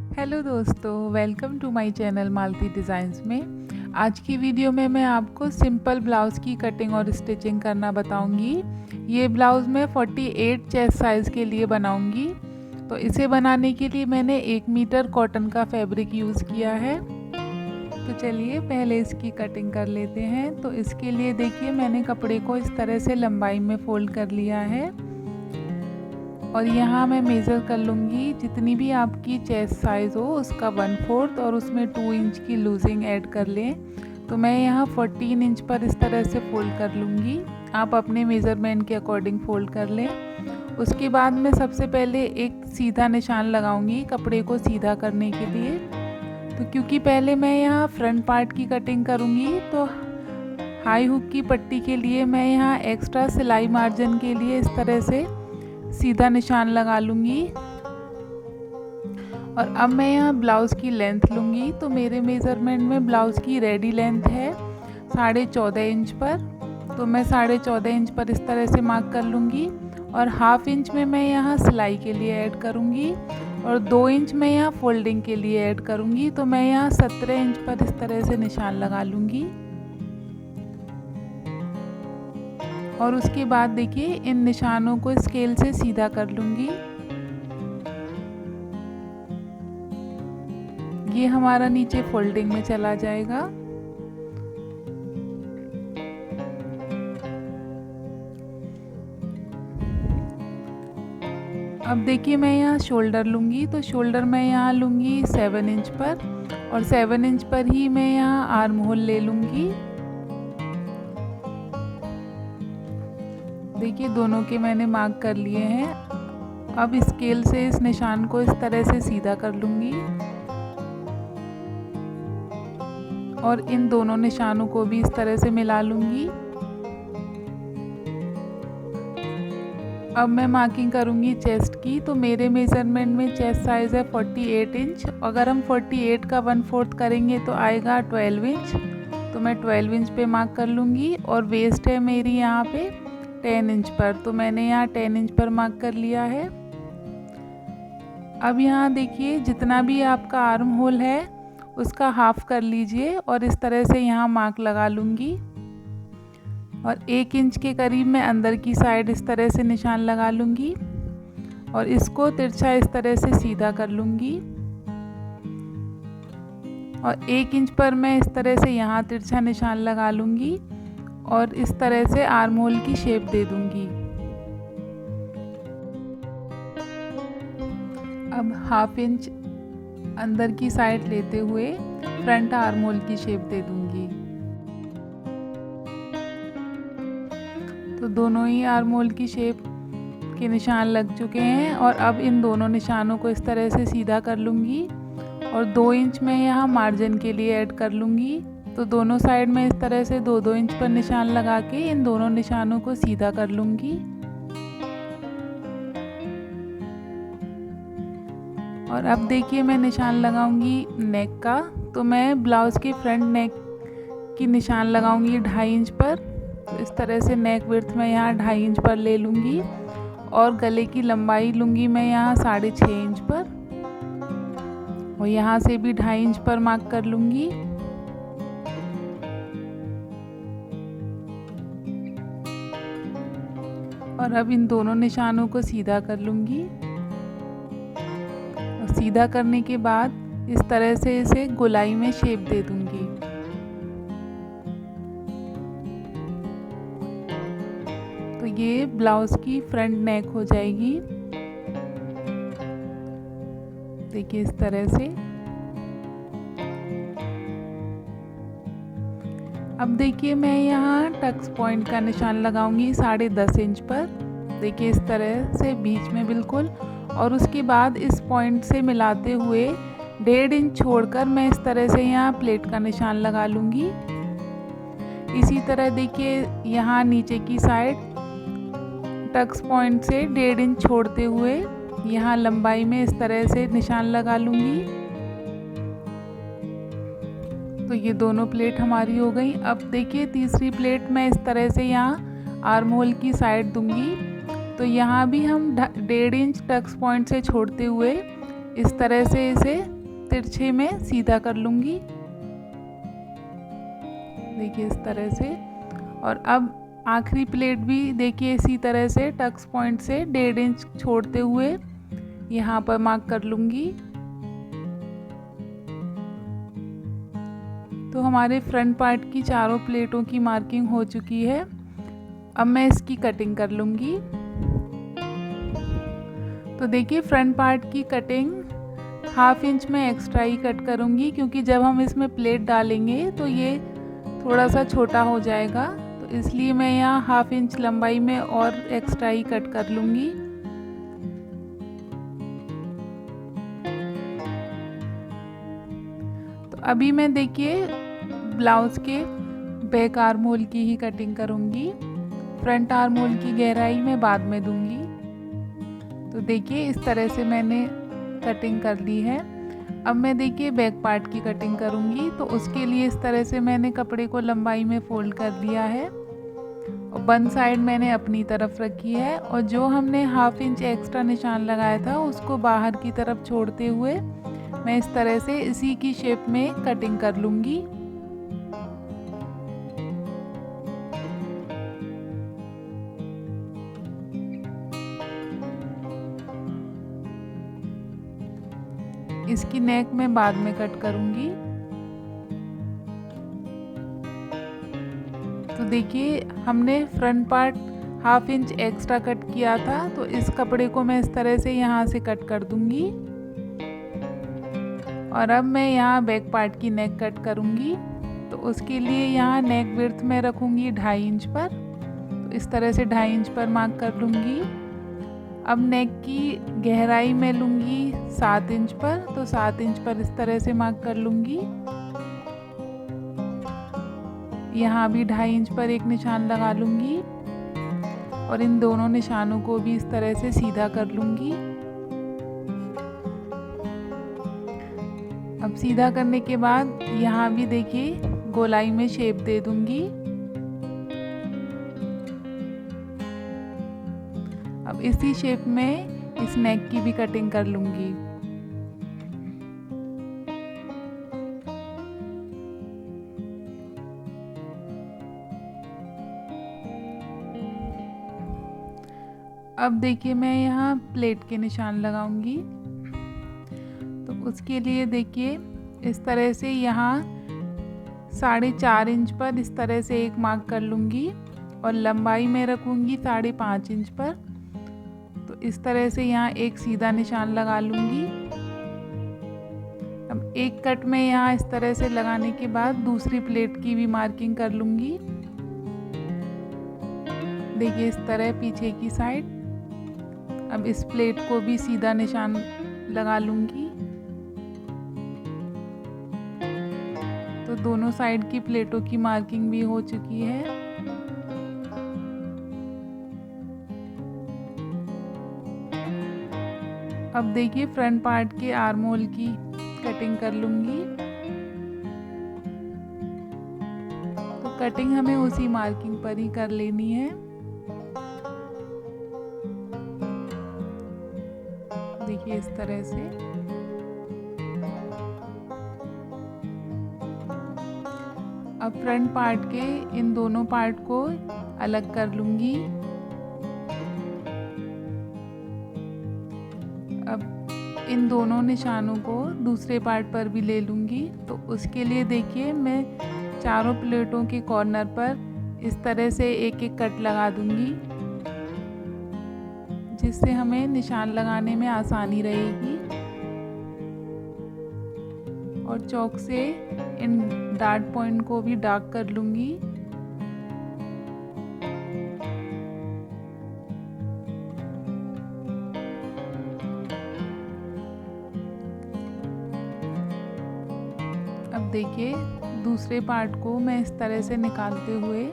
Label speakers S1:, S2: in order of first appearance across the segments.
S1: Hello दोस्तों, welcome to my channel Malti Designs में। आज की वीडियो में मैं आपको सिंपल ब्लाउज़ की कटिंग और स्टिचिंग करना बताऊंगी। ये ब्लाउज़ मैं 48 चेस्ट साइज़ के लिए बनाऊंगी। तो इसे बनाने के लिए मैंने 1 मीटर कॉटन का फैब्रिक यूज़ किया है। तो चलिए पहले इसकी कटिंग कर लेते हैं। तो इसके लिए देखिए मैंने कपड़े को इस तरह से लंबाई में फ़ोल्ड कर लिया है और यहाँ मैं मेज़र कर लूँगी जितनी भी आपकी चेस्ट साइज़ हो उसका 1/4 और उसमें 2 इंच की लूजिंग ऐड कर लें। तो मैं यहाँ 14 इंच पर इस तरह से फ़ोल्ड कर लूँगी। आप अपने मेज़रमेंट के अकॉर्डिंग फ़ोल्ड कर लें। उसके बाद मैं सबसे पहले एक सीधा निशान लगाऊंगी कपड़े को सीधा करने के लिए। तो क्योंकि पहले मैं यहाँ फ्रंट पार्ट की कटिंग करूँगी तो हाई हुक की पट्टी के लिए मैं यहाँ एक्स्ट्रा सिलाई मार्जिन के लिए इस तरह से सीधा निशान लगा लूँगी। और अब मैं यहाँ ब्लाउज़ की लेंथ लूँगी। तो मेरे मेज़रमेंट में ब्लाउज़ की रेडी लेंथ है 14.5 इंच पर। तो मैं 14.5 इंच पर इस तरह से मार्क कर लूँगी और हाफ इंच में मैं यहाँ सिलाई के लिए ऐड करूँगी और 2 इंच में यहाँ फोल्डिंग के लिए ऐड करूँगी। तो मैं यहाँ 17 इंच पर इस तरह से निशान लगा लूँगी। और उसके बाद देखिए इन निशानों को स्केल से सीधा कर लूँगी। ये हमारा नीचे फोल्डिंग में चला जाएगा। अब देखिए मैं यहाँ शोल्डर लूँगी। तो शोल्डर मैं यहाँ लूँगी 7 इंच पर और 7 इंच पर ही मैं यहाँ आर्म होल ले लूँगी। देखिए दोनों के मैंने मार्क कर लिए हैं। अब स्केल से इस निशान को इस तरह से सीधा कर लूँगी और इन दोनों निशानों को भी इस तरह से मिला लूँगी। अब मैं मार्किंग करूँगी चेस्ट की। तो मेरे मेज़रमेंट में चेस्ट साइज़ है 48 इंच। अगर हम 48 का 1/4 करेंगे तो आएगा 12 इंच। तो मैं 12 इंच पे मार्क कर लूँगी और वेस्ट है मेरी यहाँ पे 10 इंच पर। तो मैंने यहाँ 10 इंच पर मार्क कर लिया है। अब यहाँ देखिए जितना भी आपका आर्म होल है उसका हाफ कर लीजिए और इस तरह से यहाँ मार्क लगा लूँगी और 1 इंच के करीब मैं अंदर की साइड इस तरह से निशान लगा लूँगी और इसको तिरछा इस तरह से सीधा कर लूँगी और 1 इंच पर मैं इस तरह से यहाँ तिरछा निशान लगा लूँगी और इस तरह से आर्म होल की शेप दे दूँगी। अब हाफ इंच अंदर की साइड लेते हुए फ्रंट आर्म होल की शेप दे दूँगी। तो दोनों ही आर्म होल की शेप के निशान लग चुके हैं और अब इन दोनों निशानों को इस तरह से सीधा कर लूँगी और 2 इंच में यहाँ मार्जिन के लिए ऐड कर लूँगी। तो दोनों साइड में इस तरह से 2-2 इंच पर निशान लगा के इन दोनों निशानों को सीधा कर लूँगी। और अब देखिए मैं निशान लगाऊंगी नेक का। तो मैं ब्लाउज़ के फ्रंट नेक की निशान लगाऊंगी 2.5 इंच पर। तो इस तरह से नेक विड्थ मैं यहाँ 2.5 इंच पर ले लूँगी और गले की लंबाई लूँगी मैं यहाँ 6.5 इंच पर और यहाँ से भी 2.5 इंच पर मार्क कर लूँगी। और अब इन दोनों निशानों को सीधा कर लूँगी और सीधा करने के बाद इस तरह से इसे गोलाई में शेप दे दूँगी। तो ये ब्लाउज़ की फ्रंट नेक हो जाएगी। देखिए इस तरह से। अब देखिए मैं यहाँ टक्स पॉइंट का निशान लगाऊंगी 10.5 इंच पर। देखिए इस तरह से बीच में बिल्कुल। और उसके बाद इस पॉइंट से मिलाते हुए 1.5 इंच छोड़कर मैं इस तरह से यहाँ प्लेट का निशान लगा लूँगी। इसी तरह देखिए यहाँ नीचे की साइड टक्स पॉइंट से 1.5 इंच छोड़ते हुए यहाँ लंबाई में इस तरह से निशान लगा लूँगी। तो ये दोनों प्लेट हमारी हो गई। अब देखिए तीसरी प्लेट मैं इस तरह से यहाँ आर्म होल की साइड दूँगी। तो यहाँ भी हम 1.5 इंच टक्स पॉइंट से छोड़ते हुए इस तरह से इसे तिरछे में सीधा कर लूँगी, देखिए इस तरह से। और अब आखिरी प्लेट भी देखिए इसी तरह से टक्स पॉइंट से 1.5 इंच छोड़ते हुए यहाँ पर मार्क कर लूँगी। तो हमारे फ्रंट पार्ट की चारों प्लेटों की मार्किंग हो चुकी है। अब मैं इसकी कटिंग कर लूँगी। तो देखिए फ्रंट पार्ट की कटिंग 1/2 इंच में एक्स्ट्रा ही कट करूँगी, क्योंकि जब हम इसमें प्लेट डालेंगे तो ये थोड़ा सा छोटा हो जाएगा, तो इसलिए मैं यहाँ 1/2 इंच लंबाई में और एक्स्ट्रा ही कट कर लूँगी। तो अभी मैं देखिए ब्लाउज़ के बैक आर्म होल की ही कटिंग करूँगी, फ्रंट आर्म होल की गहराई मैं बाद में दूँगी। तो देखिए इस तरह से मैंने कटिंग कर ली है। अब मैं देखिए बैक पार्ट की कटिंग करूँगी, तो उसके लिए इस तरह से मैंने कपड़े को लंबाई में फोल्ड कर दिया है और वन साइड मैंने अपनी तरफ रखी है, और जो हमने 1/2 इंच एक्स्ट्रा निशान लगाया था उसको बाहर की तरफ छोड़ते हुए मैं इस तरह से इसी की शेप में कटिंग कर लूँगी। इसकी नेक मैं बाद में कट करूँगी। तो देखिए हमने front part 1/2 inch extra cut किया था, तो इस कपड़े को मैं इस तरह से यहाँ से कट कर दूँगी। और अब मैं यहाँ बैक पार्ट की नेक कट करूँगी। तो उसके लिए यहाँ नेक विड्थ में रखूँगी 2.5 इंच पर, तो इस तरह से 2.5 इंच पर मार्क कर लूँगी। अब नेक की गहराई में लूँगी 7 इंच पर, तो 7 इंच पर इस तरह से मार्क कर लूँगी। यहाँ भी 2.5 इंच पर एक निशान लगा लूँगी और इन दोनों निशानों को भी इस तरह से सीधा कर लूँगी। अब सीधा करने के बाद यहाँ भी देखिए गोलाई में शेप दे दूँगी। अब इसी शेप में इस नेक की भी कटिंग कर लूँगी। अब देखिए मैं यहाँ प्लेट के निशान लगाऊंगी। तो उसके लिए देखिए इस तरह से यहाँ 4.5 इंच पर इस तरह से एक मार्क कर लूँगी और लंबाई में रखूँगी 5.5 इंच पर। तो इस तरह से यहाँ एक सीधा निशान लगा लूँगी। अब एक कट में यहाँ इस तरह से लगाने के बाद दूसरी प्लेट की भी मार्किंग कर लूँगी। देखिए इस तरह पीछे की साइड। अब इस प्लेट को भी सीधा निशान लगा लूँगी। तो दोनों साइड की प्लेटों की मार्किंग भी हो चुकी है। अब देखिए फ्रंट पार्ट के आर्म होल की कटिंग कर लूँगी। तो कटिंग हमें उसी मार्किंग पर ही कर लेनी है। देखिए इस तरह से। अब फ्रंट पार्ट के इन दोनों पार्ट को अलग कर लूँगी। अब इन दोनों निशानों को दूसरे पार्ट पर भी ले लूँगी। तो उसके लिए देखिए मैं चारों प्लेटों के कॉर्नर पर इस तरह से एक एक कट लगा दूँगी, जिससे हमें निशान लगाने में आसानी रहेगी। और चॉक से इन डार्ट पॉइंट को भी डार्क कर लूँगी। अब देखिए दूसरे पार्ट को मैं इस तरह से निकालते हुए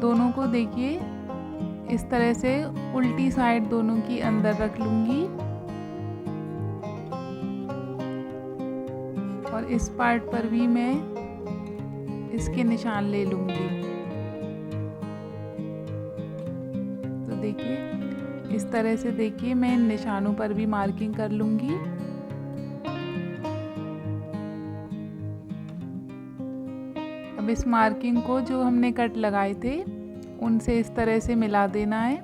S1: दोनों को देखिए इस तरह से उल्टी साइड दोनों की अंदर रख लूँगी और इस पार्ट पर भी मैं इसके निशान ले लूँगी। तो देखिए इस तरह से देखिए मैं इन निशानों पर भी मार्किंग कर लूँगी। इस मार्किंग को जो हमने कट लगाए थे उनसे इस तरह से मिला देना है।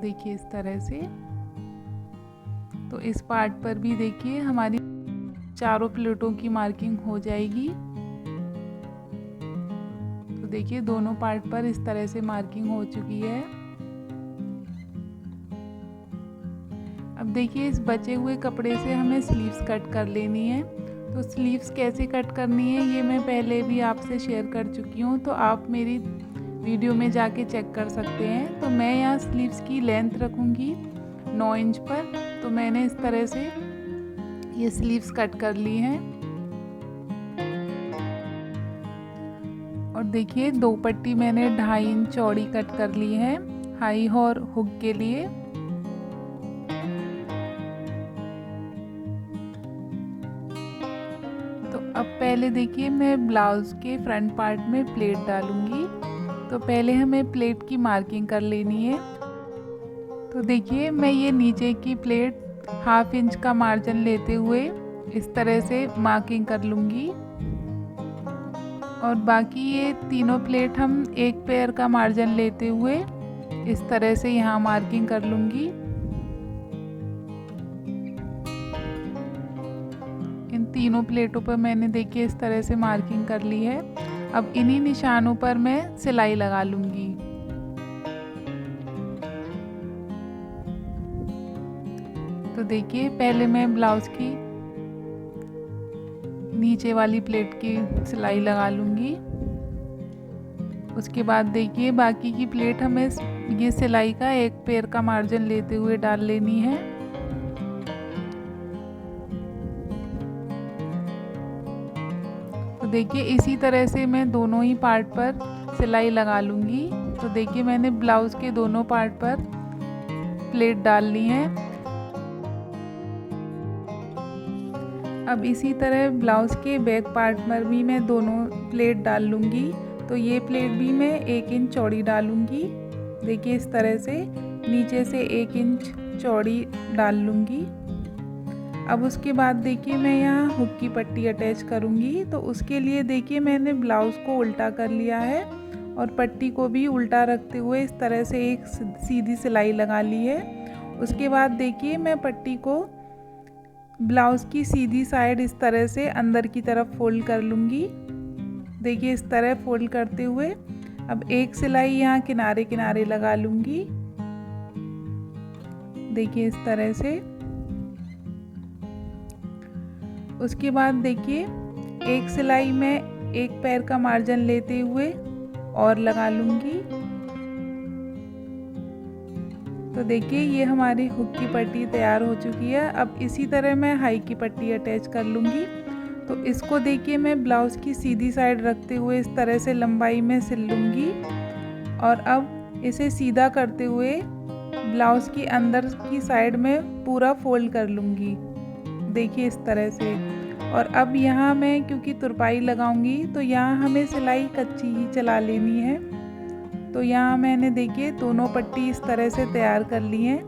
S1: देखिए इस तरह से। तो इस पार्ट पर भी देखिए हमारी चारों प्लेटों की मार्किंग हो जाएगी। तो देखिए दोनों पार्ट पर इस तरह से मार्किंग हो चुकी है। अब देखिए इस बचे हुए कपड़े से हमें स्लीव्स कट कर लेनी है। तो स्लीव्स कैसे कट करनी है ये मैं पहले भी आपसे शेयर कर चुकी हूँ, तो आप मेरी वीडियो में जाके चेक कर सकते हैं। तो मैं यहाँ स्लीव्स की लेंथ रखूँगी 9 इंच पर। तो मैंने इस तरह से ये स्लीव्स कट कर ली हैं। और देखिए 2 पट्टी मैंने 2.5 इंच चौड़ी कट कर ली है हाई और हुक के लिए। तो अब पहले देखिए मैं ब्लाउज़ के फ्रंट पार्ट में प्लेट डालूंगी। तो पहले हमें प्लेट की मार्किंग कर लेनी है। तो देखिए मैं ये नीचे की प्लेट 1/2 इंच का मार्जिन लेते हुए इस तरह से मार्किंग कर लूँगी। और बाकी ये तीनों प्लेट हम एक पेयर का मार्जिन लेते हुए इस तरह से यहाँ मार्किंग कर लूँगी। इन तीनों प्लेटों पर मैंने देखिए इस तरह से मार्किंग कर ली है। अब इन्हीं निशानों पर मैं सिलाई लगा लूँगी। तो देखिए पहले मैं ब्लाउज़ की नीचे वाली प्लेट की सिलाई लगा लूँगी। उसके बाद देखिए बाकी की प्लेट हमें ये सिलाई का एक पेयर का मार्जिन लेते हुए डाल लेनी है। तो देखिए इसी तरह से मैं दोनों ही पार्ट पर सिलाई लगा लूँगी। तो देखिए मैंने ब्लाउज़ के दोनों पार्ट पर प्लेट डाल ली है। अब इसी तरह ब्लाउज़ के बैक पार्ट पर भी मैं दोनों प्लेट डाल लूँगी। तो ये प्लेट भी मैं 1 इंच चौड़ी डालूँगी। देखिए इस तरह से नीचे से 1 इंच चौड़ी डाल लूँगी। अब उसके बाद देखिए मैं यहाँ हुक की पट्टी अटैच करूँगी। तो उसके लिए देखिए मैंने ब्लाउज़ को उल्टा कर लिया है और पट्टी को भी उल्टा रखते हुए इस तरह से एक सीधी सिलाई लगा ली है। उसके बाद देखिए मैं पट्टी को ब्लाउज़ की सीधी साइड इस तरह से अंदर की तरफ फोल्ड कर लूँगी। देखिए इस तरह फोल्ड करते हुए अब एक सिलाई यहाँ किनारे किनारे लगा लूँगी। देखिए इस तरह से। उसके बाद देखिए एक सिलाई में एक पैर का मार्जिन लेते हुए और लगा लूँगी। तो देखिए ये हमारी हुक की पट्टी तैयार हो चुकी है। अब इसी तरह मैं हाई की पट्टी अटैच कर लूँगी। तो इसको देखिए मैं ब्लाउज़ की सीधी साइड रखते हुए इस तरह से लंबाई में सिल लूँगी। और अब इसे सीधा करते हुए ब्लाउज़ की अंदर की साइड में पूरा फोल्ड कर लूँगी। देखिए इस तरह से। और अब यहाँ मैं क्योंकि तुरपाई लगाऊंगी तो यहाँ हमें सिलाई कच्ची ही चला लेनी है। तो यहाँ मैंने देखिए दोनों पट्टी इस तरह से तैयार कर ली हैं।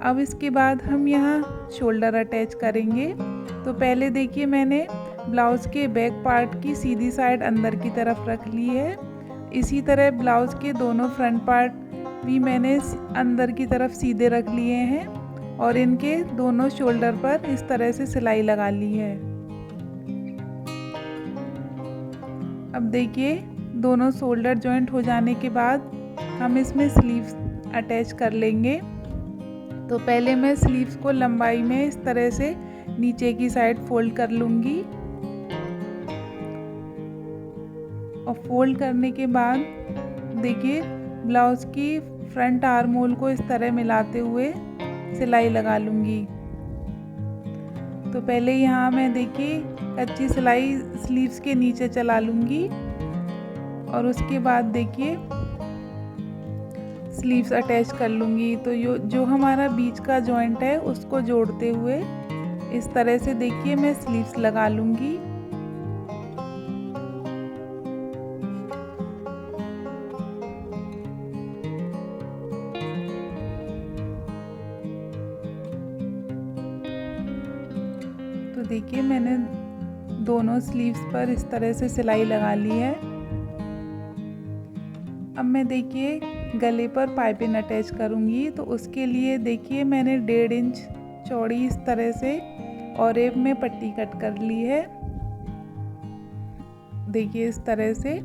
S1: अब इसके बाद हम यहाँ शोल्डर अटैच करेंगे। तो पहले देखिए मैंने ब्लाउज़ के बैक पार्ट की सीधी साइड अंदर की तरफ रख ली है। इसी तरह ब्लाउज़ के दोनों फ्रंट पार्ट भी मैंने अंदर की तरफ सीधे रख लिए हैं और इनके दोनों शोल्डर पर इस तरह से सिलाई लगा ली है। अब देखिए दोनों शोल्डर जॉइंट हो जाने के बाद हम इसमें स्लीव्स अटैच कर लेंगे। तो पहले मैं स्लीव्स को लंबाई में इस तरह से नीचे की साइड फोल्ड कर लूँगी। और फोल्ड करने के बाद देखिए ब्लाउज़ की फ्रंट आर्म होल को इस तरह मिलाते हुए सिलाई लगा लूँगी। तो पहले यहाँ मैं देखिए कच्ची सिलाई स्लीव्स के नीचे चला लूँगी और उसके बाद देखिए स्लीव्स अटैच कर लूँगी। तो जो हमारा बीच का जॉइंट है उसको जोड़ते हुए इस तरह से देखिए मैं स्लीव्स लगा लूँगी। तो देखिए मैंने दोनों स्लीव्स पर इस तरह से सिलाई लगा ली है। अब मैं देखिए गले पर पाइपिंग अटैच करूँगी, तो उसके लिए देखिए मैंने 1.5 इंच चौड़ी इस तरह से ऑरेब में पट्टी कट कर ली है। देखिए इस तरह से।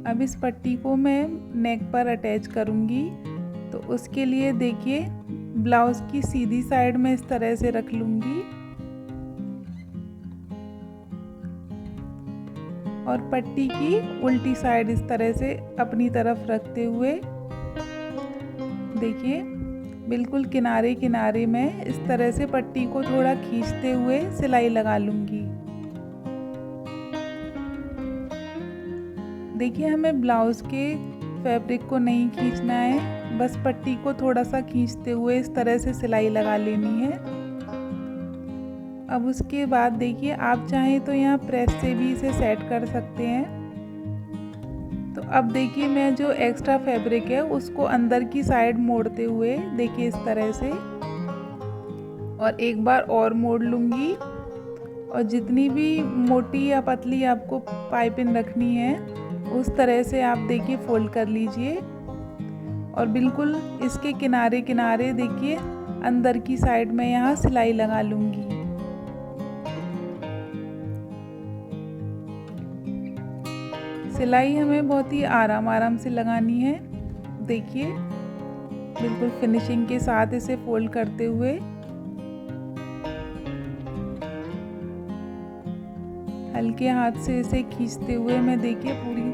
S1: अब इस पट्टी को मैं नेक पर अटैच करूँगी, तो उसके लिए देखिए ब्लाउज़ की सीधी साइड में इस तरह से रख लूँगी और पट्टी की उल्टी साइड इस तरह से अपनी तरफ रखते हुए देखिए बिल्कुल किनारे किनारे में इस तरह से पट्टी को थोड़ा खींचते हुए सिलाई लगा लूँगी। देखिए हमें ब्लाउज़ के फैब्रिक को नहीं खींचना है, बस पट्टी को थोड़ा सा खींचते हुए इस तरह से सिलाई लगा लेनी है। अब उसके बाद देखिए आप चाहें तो यहाँ प्रेस से भी इसे सेट कर सकते हैं। तो अब देखिए मैं जो एक्स्ट्रा फैब्रिक है उसको अंदर की साइड मोड़ते हुए देखिए इस तरह से और एक बार और मोड़ लूँगी और जितनी भी मोटी या पतली आपको पाइपिंग रखनी है उस तरह से आप देखिए फोल्ड कर लीजिए और बिल्कुल इसके किनारे किनारे देखिए अंदर की साइड में यहाँ सिलाई लगा लूँगी। सिलाई हमें बहुत ही आराम से लगानी है। देखिए बिल्कुल फिनिशिंग के साथ इसे फोल्ड करते हुए हल्के हाथ से इसे खींचते हुए मैं देखिए पूरी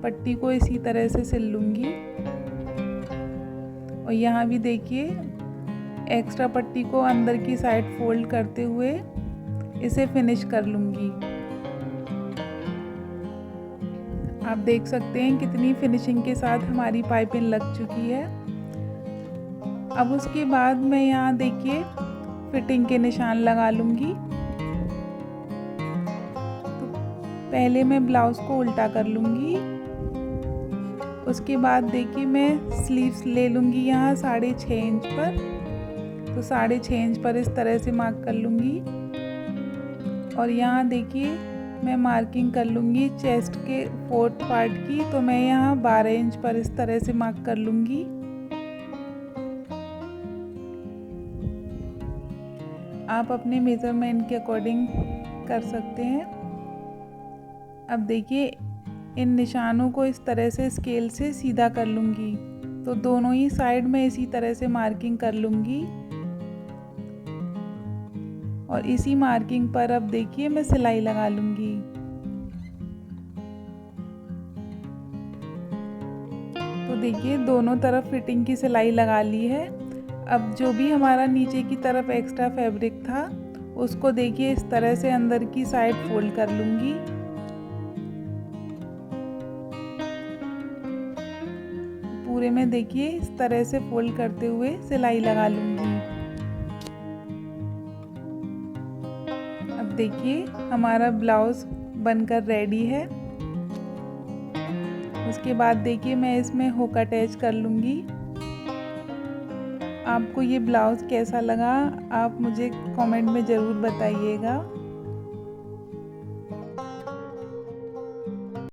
S1: पट्टी को इसी तरह से सिल लूँगी और यहाँ भी देखिए एक्स्ट्रा पट्टी को अंदर की साइड फोल्ड करते हुए इसे फिनिश कर लूँगी। आप देख सकते हैं कितनी फिनिशिंग के साथ हमारी पाइपिंग लग चुकी है। अब उसके बाद मैं यहाँ देखिए फिटिंग के निशान लगा लूँगी। तो पहले मैं ब्लाउज़ को उल्टा कर लूँगी, उसके बाद देखिए मैं स्लीव्स ले लूँगी यहाँ 6.5 इंच पर। तो 6.5 इंच पर इस तरह से मार्क कर लूँगी और यहाँ देखिए मैं मार्किंग कर लूँगी चेस्ट के 4th पार्ट की। तो मैं यहाँ 12 इंच पर इस तरह से मार्क कर लूँगी। आप अपने मेज़रमेंट के अकॉर्डिंग कर सकते हैं। अब देखिए इन निशानों को इस तरह से स्केल से सीधा कर लूँगी, तो दोनों ही साइड में इसी तरह से मार्किंग कर लूँगी और इसी मार्किंग पर अब देखिए मैं सिलाई लगा लूँगी। तो देखिए दोनों तरफ फिटिंग की सिलाई लगा ली है। अब जो भी हमारा नीचे की तरफ एक्स्ट्रा फैब्रिक था उसको देखिए इस तरह से अंदर की साइड फोल्ड कर लूँगी। पूरे में देखिए इस तरह से फोल्ड करते हुए सिलाई लगा लूँगी। अब देखिए हमारा ब्लाउज़ बनकर रेडी है। उसके बाद देखिए मैं इसमें हुक अटैच कर लूँगी। आपको ये ब्लाउज़ कैसा लगा आप मुझे कमेंट में ज़रूर बताइएगा।